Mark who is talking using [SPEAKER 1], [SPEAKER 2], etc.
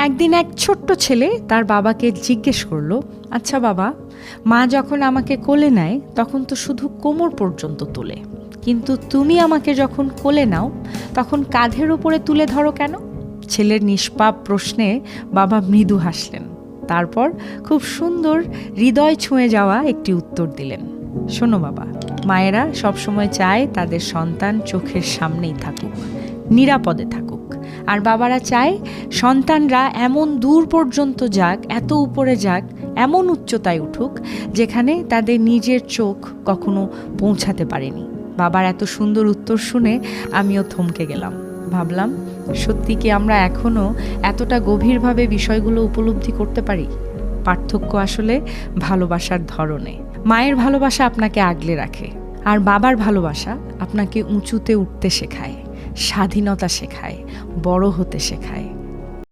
[SPEAKER 1] একদিন এক ছোট্ট ছেলে তার বাবাকে জিজ্ঞেস করলো, আচ্ছা বাবা, মা যখন আমাকে কোলে নেয় তখন তো শুধু কোমর পর্যন্ত তোলে, কিন্তু তুমি আমাকে যখন কোলে নাও তখন কাঁধের উপরে তুলে ধরো কেন? ছেলের নিষ্পাপ প্রশ্নে বাবা মৃদু হাসলেন, তারপর খুব সুন্দর হৃদয় ছুঁয়ে যাওয়া একটি উত্তর দিলেন। শোনো বাবা, মায়েরা সবসময় চায় তাদের সন্তান চোখের সামনেই থাকুক, নিরাপদে থাকুক, আর বাবারা চায় সন্তানরা এমন দূর পর্যন্ত যাক, এত উপরে যাক, এমন উচ্চতায় উঠুক যেখানে তাদের নিজের চোখ কখনো পৌঁছাতে পারেনি। বাবার এত সুন্দর উত্তর শুনে আমিও থমকে গেলাম। ভাবলাম, সত্যি কি আমরা এখনও এতটা গভীরভাবে বিষয়গুলো উপলব্ধি করতে পারি? পার্থক্য আসলে ভালোবাসার ধরনে। মায়ের ভালোবাসা আপনাকে আগলে রাখে, আর বাবার ভালোবাসা আপনাকে উঁচুতে উঠতে শেখায়, স্বাধীনতা শেখায়, বড় হতে শেখায়।